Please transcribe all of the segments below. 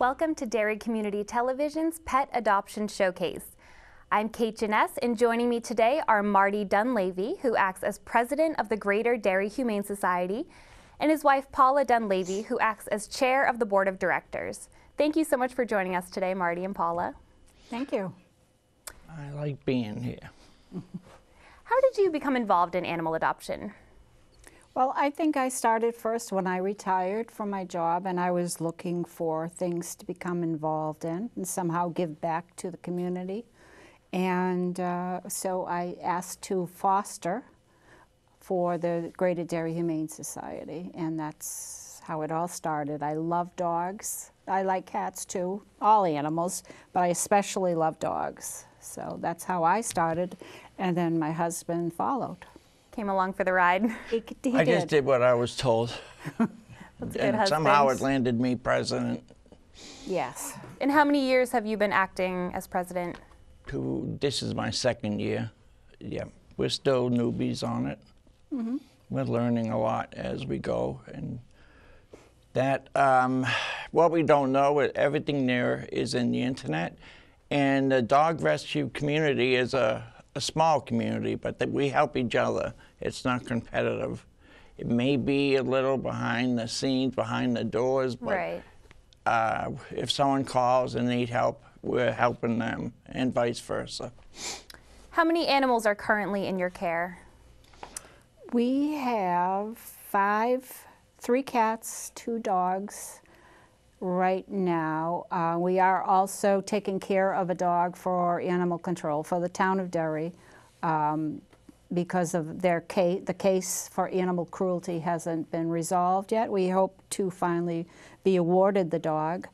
welcome to Derry Community Television's Pet Adoption Showcase. I'm Kate Janess, and joining me today are Marty Dunleavy, who acts as president of the Greater Derry Humane Society, and his wife Paula Dunleavy, who acts as chair of the board of directors. Thank you so much for joining us today, Marty and Paula. Thank you. I like being here. How did you become involved in animal adoption? Well, I think I started first when I retired from my job, and I was looking for things to become involved in and somehow give back to the community. And so I asked to foster for the Greater Derry Humane Society, and that's how it all started. I love dogs. I like cats too, all animals, but I especially love dogs. So that's how I started, and then my husband followed. Came along for the ride. He I did. just did what I was told. That's a good husband. Somehow it landed me president. Yes. And how many years have you been acting as president? This is my second year. Yeah, we're still newbies on it. Mm-hmm. We're learning a lot as we go. And that, what we don't know, everything there is in the internet. And the dog rescue community is a small community, but that we help each other. It's not competitive. It may be a little behind the scenes, behind the doors, but Right. If someone calls and need help, we're helping them, and vice versa. How many animals are currently in your care? We have 3 cats, 2 dogs right now. We are also taking care of a dog for animal control for the town of Derry because of the case for animal cruelty hasn't been resolved yet. We hope to finally be awarded the dog.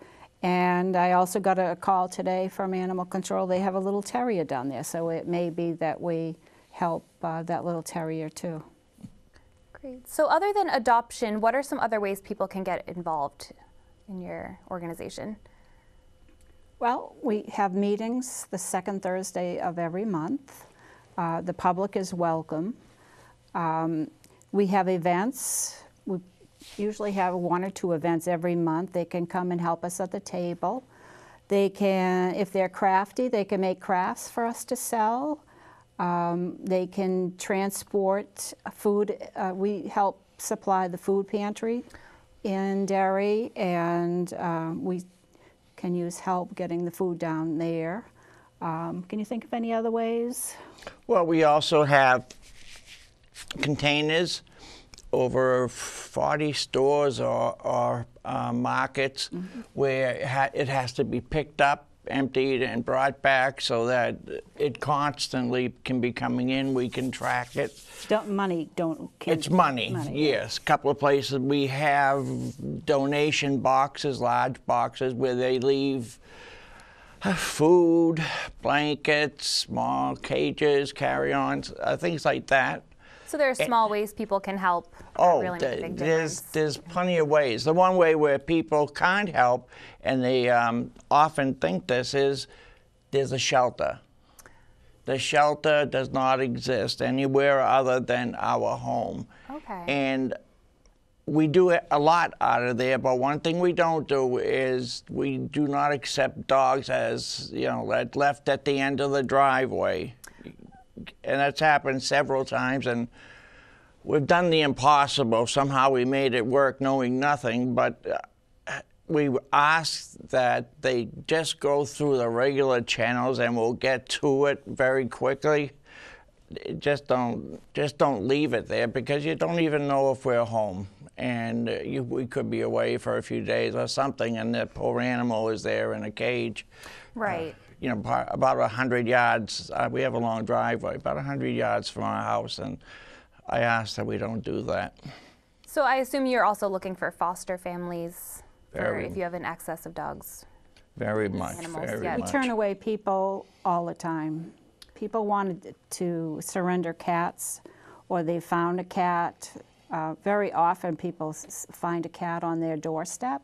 And I also got a call today from animal control. They have a little terrier down there, so it may be that we help that little terrier too. Great. So other than adoption, what are some other ways people can get involved in your organization? Well, we have meetings the second Thursday of every month. The public is welcome. We have events. We usually have 1 or 2 events every month. They can come and help us at the table. They can, if they're crafty, they can make crafts for us to sell. They can transport food. We help supply the food pantry in Derry, and we can use help getting the food down there. Can you think of any other ways? Well, we also have containers over 40 stores or markets where it has to be picked up, emptied, and brought back so that it constantly can be coming in. We can track it. It's money, yes. A couple of places we have donation boxes, large boxes, where they leave food, blankets, small cages, carry-ons, things like that. So there are small ways people can help. Really make a big there's plenty of ways. The one way where people can't help, and they often think this, is there's a shelter. The shelter does not exist anywhere other than our home. Okay. And we do a lot out of there, but one thing we don't do is we do not accept dogs as, left at the end of the driveway. And that's happened several times, and we've done the impossible. Somehow we made it work knowing nothing, but we ask that they just go through the regular channels and we'll get to it very quickly. Just don't leave it there, because you don't even know if we're home. And we could be away for a few days or something, and the poor animal is there in a cage. Right. About 100 yards. We have a long driveway, about 100 yards from our house, and I ask that we don't do that. So I assume you're also looking for foster families if you have an excess of dogs. Very much, Animals, very yeah. much. We turn away people all the time. People wanted to surrender cats, or they found a cat. Very often people find a cat on their doorstep,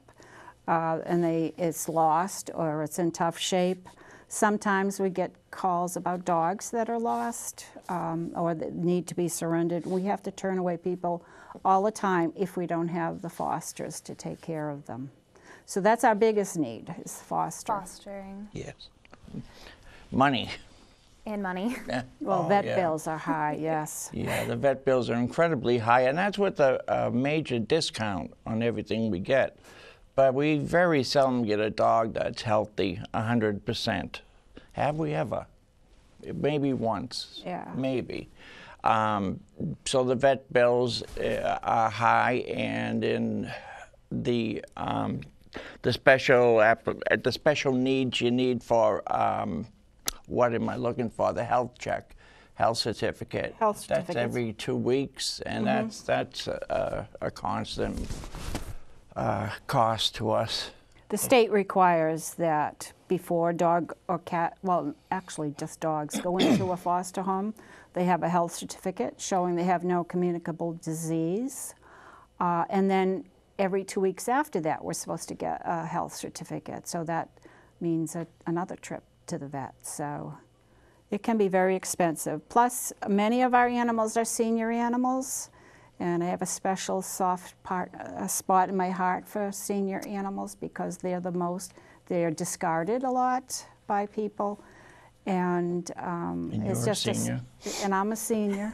and it's lost or it's in tough shape. Sometimes we get calls about dogs that are lost or that need to be surrendered. We have to turn away people all the time if we don't have the fosters to take care of them. So that's our biggest need, is Fostering. Yes. Money. And money. Yeah. Well, Oh, vet yeah. bills are high, yes. Yeah, the vet bills are incredibly high, and that's with a major discount on everything we get. But we very seldom get a dog that's healthy 100%. Have we ever? Maybe once. Yeah. Maybe. So the vet bills are high, and in the special needs you need for what am I looking for? The health check, health certificate. Health certificates. That's every 2 weeks, and that's a constant cost to us. The state requires that before a dog or cat, well, actually just dogs, go into a foster home, they have a health certificate showing they have no communicable disease. And then every 2 weeks after that, we're supposed to get a health certificate. So that means another trip to the vet. So it can be very expensive. Plus, many of our animals are senior animals. And I have a special soft spot in my heart for senior animals because they're they're discarded a lot by people. And it's you're a just senior. and I'm a senior.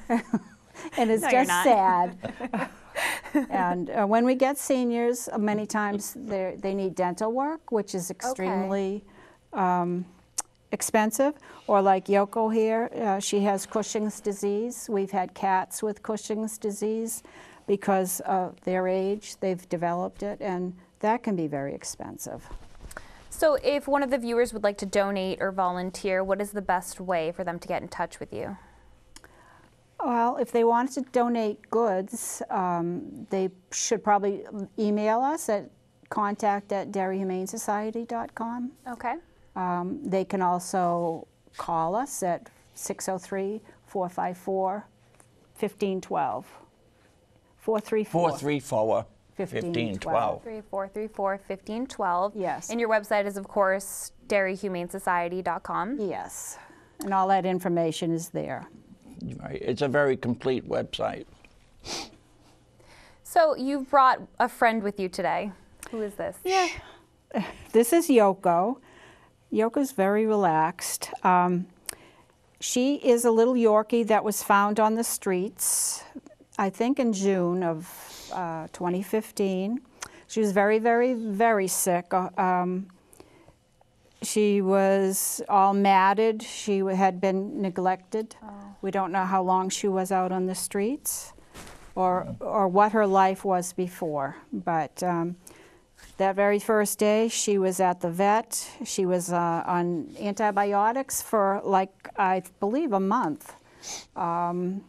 And it's No, you're just not. sad. And when we get seniors, many times they need dental work, which is extremely expensive. Or like Yoko here, she has Cushing's disease. We've had cats with Cushing's disease because of their age. They've developed it, and that can be very expensive. So if one of the viewers would like to donate or volunteer, what is the best way for them to get in touch with you? Well, if they wanted to donate goods, they should probably email us at contact@derryhumanesociety.com. Okay. They can also call us at 603-454-1512. 434 1512. 3434-1512. Yes. And your website is, of course, derryhumanesociety.com. Yes, and all that information is there. Right. It's a very complete website. So you've brought a friend with you today. Who is this? Yeah. This is Yoko. Yoko's very relaxed. She is a little Yorkie that was found on the streets, I think in June of 2015. She was very, very, very sick. She was all matted. She had been neglected. Oh. We don't know how long she was out on the streets or what her life was before. But that very first day, she was at the vet. She was on antibiotics for, like, I believe, a month. And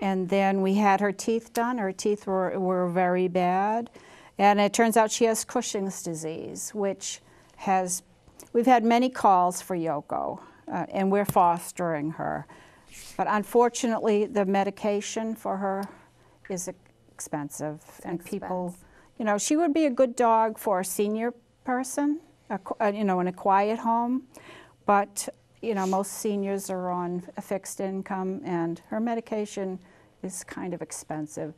then we had her teeth done. Her teeth were very bad. And it turns out she has Cushing's disease, which we've had many calls for Yoko, and we're fostering her. But unfortunately, the medication for her is expensive. And people, she would be a good dog for a senior person, in a quiet home. But, most seniors are on a fixed income, and her medication is kind of expensive.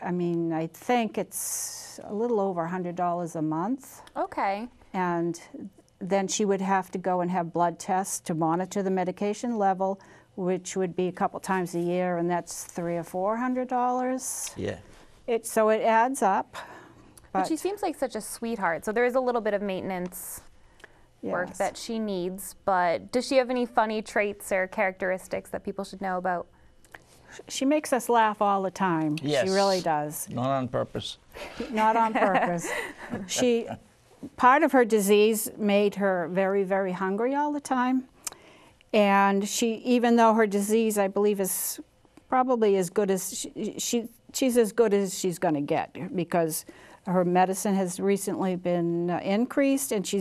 I mean, I think it's a little over $100 a month. Okay. And then she would have to go and have blood tests to monitor the medication level, which would be a couple times a year, and that's $300 or $400. Yeah. So it adds up. But she seems like such a sweetheart. So there is a little bit of maintenance work Yes. that she needs. But does she have any funny traits or characteristics that people should know about? She makes us laugh all the time. Yes. She really does. Not on purpose. Not on purpose. Part of her disease made her very, very hungry all the time. And even though her disease, I believe, is probably as good as she's as good as she's going to get, because her medicine has recently been increased, and she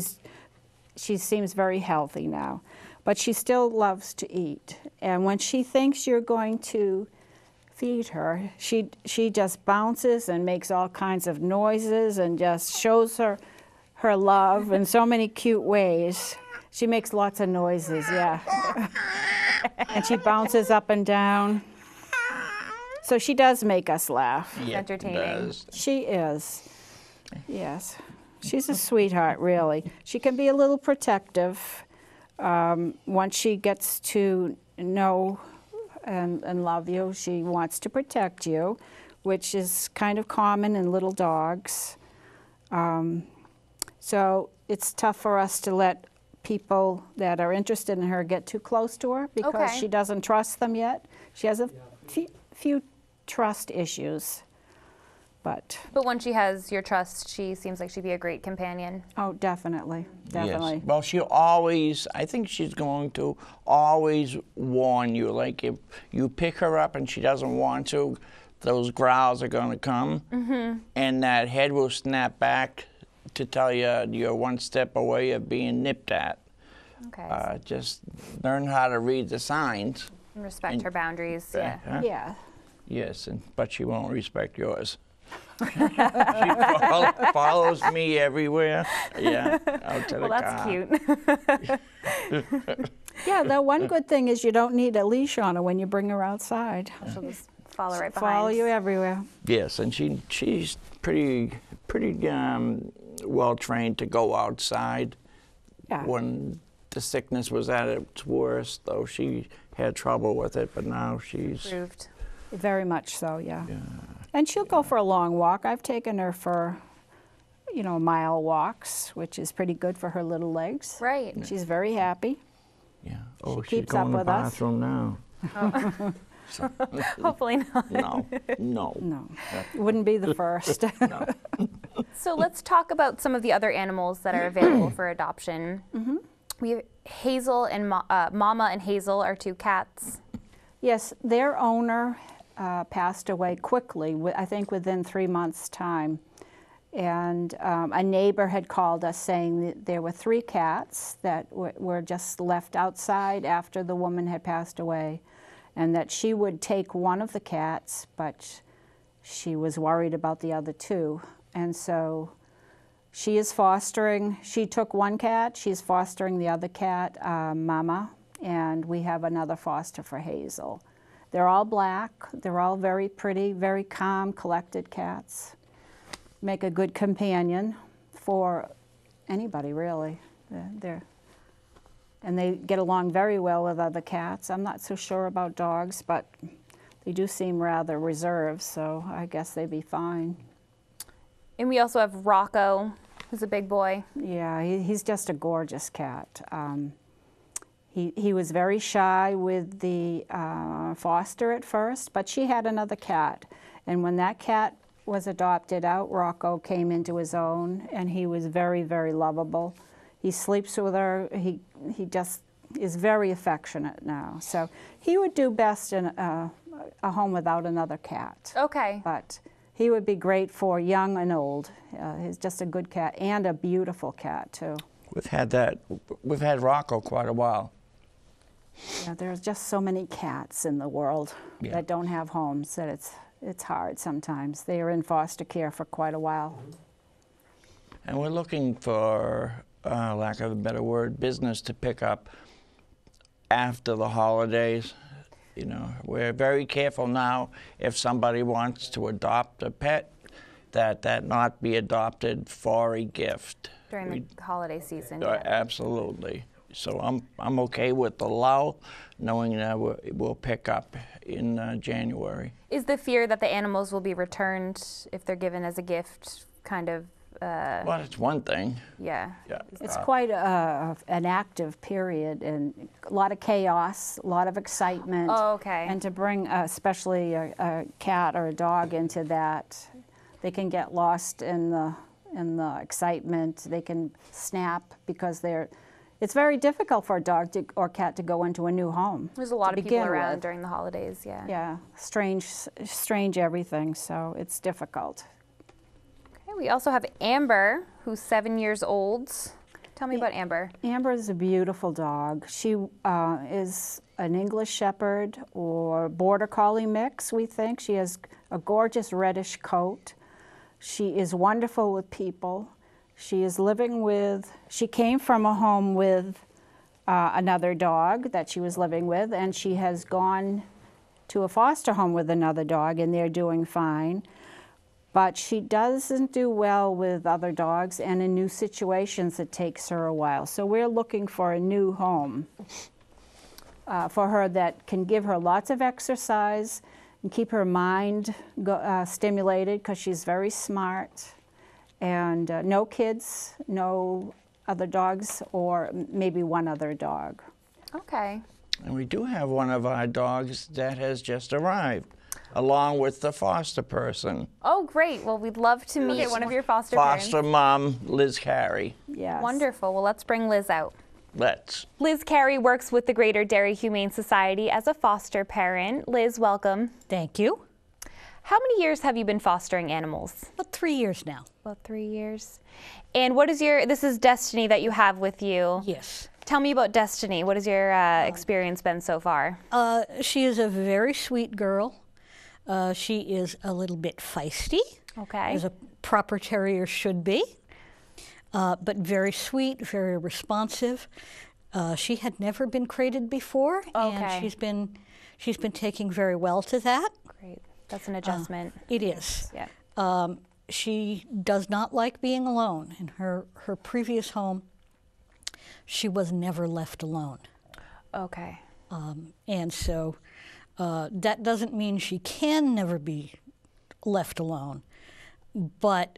seems very healthy now. But she still loves to eat. And when she thinks you're going to feed her, she just bounces and makes all kinds of noises and just shows her love in so many cute ways. She makes lots of noises, yeah. And she bounces up and down. So she does make us laugh. Yeah, Entertaining. it does. She is, yes. She's a sweetheart, really. She can be a little protective. Once she gets to know and love you, she wants to protect you, which is kind of common in little dogs. So it's tough for us to let people that are interested in her get too close to her because Okay. she doesn't trust them yet. She has a few trust issues, but once she has your trust, she seems like she'd be a great companion. oh, definitely, definitely. Yes. Well, she'll always, I think she's going to always warn you. Like if you pick her up and she doesn't want to, those growls are going to come, and that head will snap back to tell you you're one step away of being nipped at. Okay. Just learn how to read the signs. And respect her boundaries. Yeah. Huh? Yeah. Yes, but she won't respect yours. She follows me everywhere. Yeah, out to Well, the that's car. cute. Yeah, the one good thing is you don't need a leash on her when you bring her outside. She'll just follow right behind. Follow you everywhere. Yes, and she's pretty well trained to go outside. Yeah. When the sickness was at its worst, though, she had trouble with it, but now she's Approved. Very much so, yeah. And she'll go for a long walk. I've taken her for, mile walks, which is pretty good for her little legs. Right. She's very happy. yeah. Oh, she's keeps going up to the with us. bathroom now. Hopefully not. No. No, wouldn't be the first. No. So let's talk about some of the other animals that are available for adoption. We have Hazel and Mama and Hazel are two cats. Yes, their owner passed away quickly, I think within 3 months' time. And a neighbor had called us saying that there were 3 cats that were just left outside after the woman had passed away, and that she would take one of the cats, but she was worried about the other 2. And so she is fostering, she took one cat, she's fostering the other cat, Mama, and we have another foster for Hazel. They're all black, they're all very pretty, very calm, collected cats. Make a good companion for anybody, really. And they get along very well with other cats. I'm not so sure about dogs, but they do seem rather reserved, so I guess they'd be fine. And we also have Rocco, who's a big boy. Yeah, he's just a gorgeous cat. He was very shy with the foster at first, but she had another cat. And when that cat was adopted out, Rocco came into his own, and he was very, very lovable. He sleeps with her. He just is very affectionate now. So he would do best in a home without another cat. Okay. But he would be great for young and old. He's just a good cat and a beautiful cat, too. We've had Rocco quite a while. Yeah, there's just so many cats in the world Yeah. that don't have homes that it's hard sometimes. They are in foster care for quite a while. And we're looking for, lack of a better word, business to pick up after the holidays. We're very careful now if somebody wants to adopt a pet, that not be adopted for a gift. During the holiday season. Absolutely. So I'm okay with the lull, knowing that we'll pick up in January. Is the fear that the animals will be returned if they're given as a gift kind of, Well, that's one thing. yeah. Yeah. It's quite an active period and a lot of chaos, a lot of excitement. Oh, okay. And to bring especially a cat or a dog into that, they can get lost in the excitement. They can snap because it's very difficult for a dog or cat to go into a new home. There's a lot of people begin around with. during the holidays, yeah. Yeah, strange everything, so it's difficult. Okay, we also have Amber, who's 7 years old. Tell me about Amber. Amber is a beautiful dog. She is an English Shepherd or Border Collie mix, we think. She has a gorgeous reddish coat. She is wonderful with people. She came from a home with another dog that she was living with, and she has gone to a foster home with another dog, and they're doing fine. but she doesn't do well with other dogs, and in new situations it takes her a while. So we're looking for a new home for her that can give her lots of exercise and keep her mind stimulated, because she's very smart. And no kids, no other dogs, or maybe one other dog. Okay. And we do have one of our dogs that has just arrived, along with the foster person. Oh, great. Well, we'd love to meet one of your foster parents. Foster mom, Liz Carey. Yes. Wonderful. Well, let's bring Liz out. Let's. Liz Carey works with the Greater Derry Humane Society as a foster parent. Liz, welcome. Thank you. How many years have you been fostering animals? About 3 years now. About 3 years. And what is this is Destiny that you have with you. Yes. Tell me about Destiny. What has your experience been so far? She is a very sweet girl. She is a little bit feisty, Okay. as a proper terrier should be, but very sweet, very responsive. She had never been crated before, Okay. and she's been taking very well to that. Great. That's an adjustment. It is. Yeah. She does not like being alone. In her previous home, she was never left alone. Okay. And so that doesn't mean she can never be left alone, but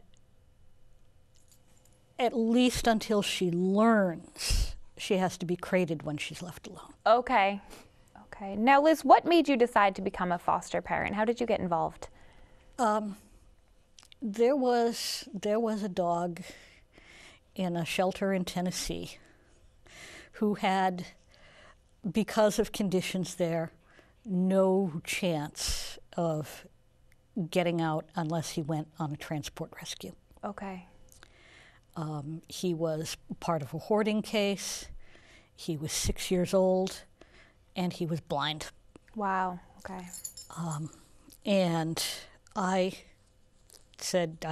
at least until she learns, she has to be crated when she's left alone. Okay. Okay. Now, Liz, what made you decide to become a foster parent? How did you get involved? There was a dog in a shelter in Tennessee who had, because of conditions there, no chance of getting out unless he went on a transport rescue. Okay. He was part of a hoarding case. He was 6 years old, and he was blind. Wow. Okay. And I said,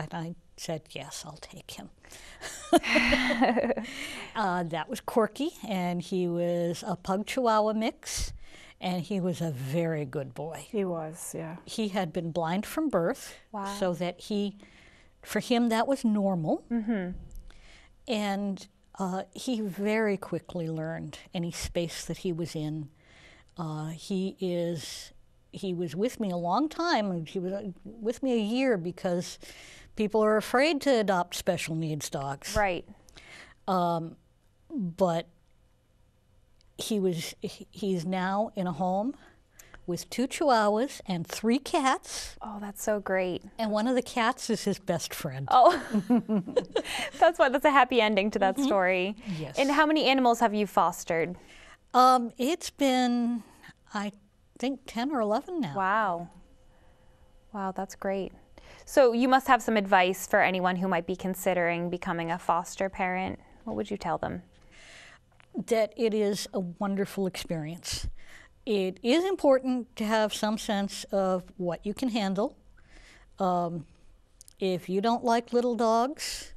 yes, I'll take him. That was Corky, and he was a Pug Chihuahua mix, and he was a very good boy. He was, yeah. He had been blind from birth, Wow. so that for him, that was normal. Mm-hmm. And he very quickly learned any space that he was in. He was with me a long time. He was with me a year because people are afraid to adopt special needs dogs. Right. But he's now in a home with 2 Chihuahuas and 3 cats, Oh, that's so great. and one of the cats is his best friend. Oh, that's a happy ending to that story. Yes. And how many animals have you fostered? It's been, I think, 10 or 11 now. Wow. Wow, that's great. So you must have some advice for anyone who might be considering becoming a foster parent. What would you tell them? That it is a wonderful experience. It is important to have some sense of what you can handle. If you don't like little dogs,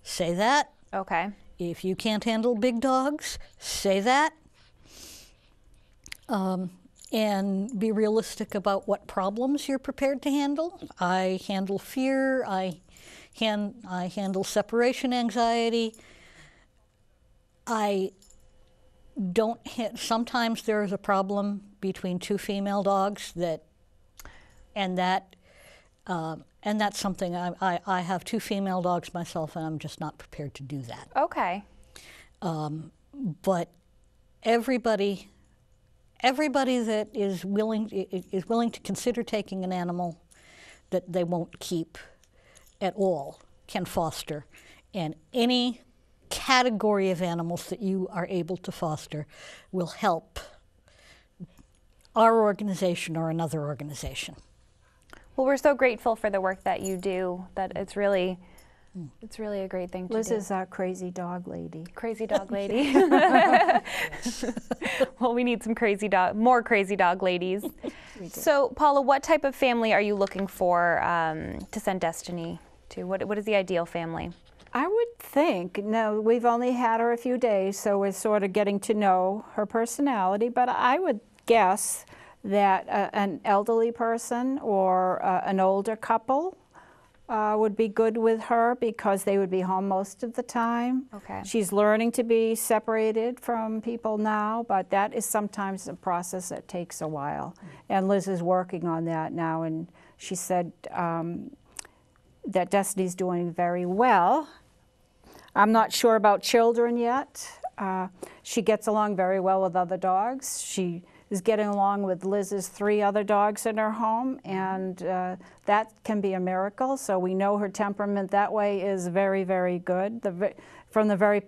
say that. Okay. If you can't handle big dogs, say that. And be realistic about what problems you're prepared to handle. I handle fear. I handle separation anxiety. Sometimes there is a problem between 2 female dogs and that's something I have 2 female dogs myself, and I'm just not prepared to do that. Okay. But everybody that is willing to consider taking an animal that they won't keep at all can foster, and any category of animals that you are able to foster will help our organization or another organization. Well, we're so grateful for the work that you do. That it's really a great thing to Liz do. is our crazy dog lady. Crazy dog lady. Well, we need some more crazy dog ladies. So, Paula, what type of family are you looking for to send Destiny to? What is the ideal family? I would think, no, we've only had her a few days, so we're sort of getting to know her personality, but I would guess that an elderly person or an older couple would be good with her because they would be home most of the time. Okay. She's learning to be separated from people now, but that is sometimes a process that takes a while. And Liz is working on that now, and she said that Destiny's doing very well. I'm not sure about children yet. She gets along very well with other dogs. She is getting along with Liz's 3 other dogs in her home, and that can be a miracle. So we know her temperament that way is very, very good. From the very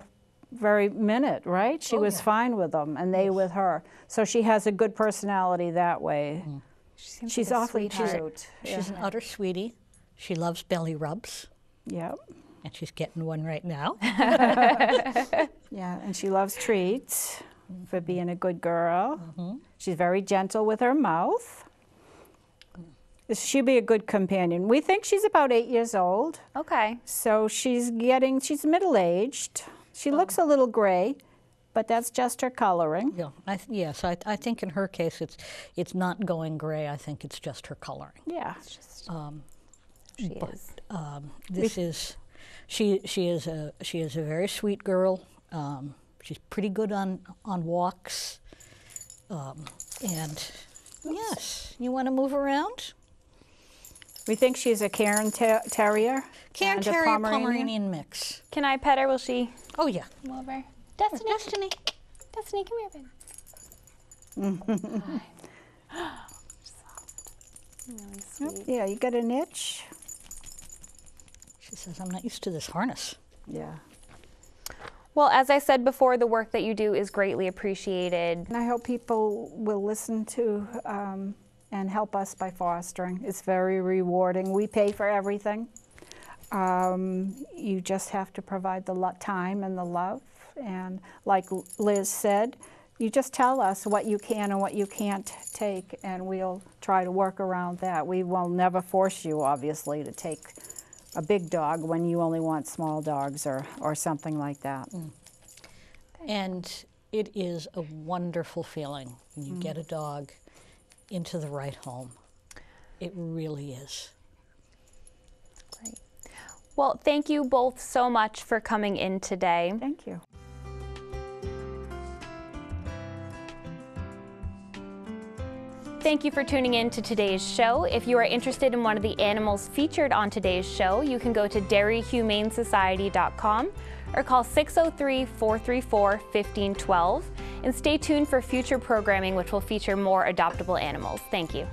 minute, right? She was fine with them, and they with her. So she has a good personality that way. She's awfully cute. She's an utter sweetie. She loves belly rubs. Yep. And she's getting one right now. Yeah, and she loves treats for being a good girl. She's very gentle with her mouth. She'll be a good companion. We think she's about 8 years old. Okay. So she's middle-aged. She looks a little gray, but that's just her coloring. Yeah, yes, I think in her case it's not going gray. I think it's just her coloring. Yeah. She is a very sweet girl. She's pretty good on walks. And yes, you want to move around? We think she's a Cairn Terrier. Cairn and a Terrier Pomeranian mix. Can I pet her? Will she Oh yeah. come over? Destiny. Destiny. Destiny, come here, baby. Really sweet. Yeah, you got an itch? She says, I'm not used to this harness. Yeah. Well, as I said before, the work that you do is greatly appreciated. And I hope people will listen to and help us by fostering. It's very rewarding. We pay for everything. You just have to provide the time and the love. And like Liz said, you just tell us what you can and what you can't take, and we'll try to work around that. We will never force you, obviously, to take a big dog when you only want small dogs or something like that. And it is a wonderful feeling when you get a dog into the right home. It really is. Great. Well, thank you both so much for coming in today. Thank you. Thank you for tuning in to today's show. If you are interested in one of the animals featured on today's show, you can go to derryhumanesociety.com or call 603-434-1512. And stay tuned for future programming which will feature more adoptable animals. Thank you.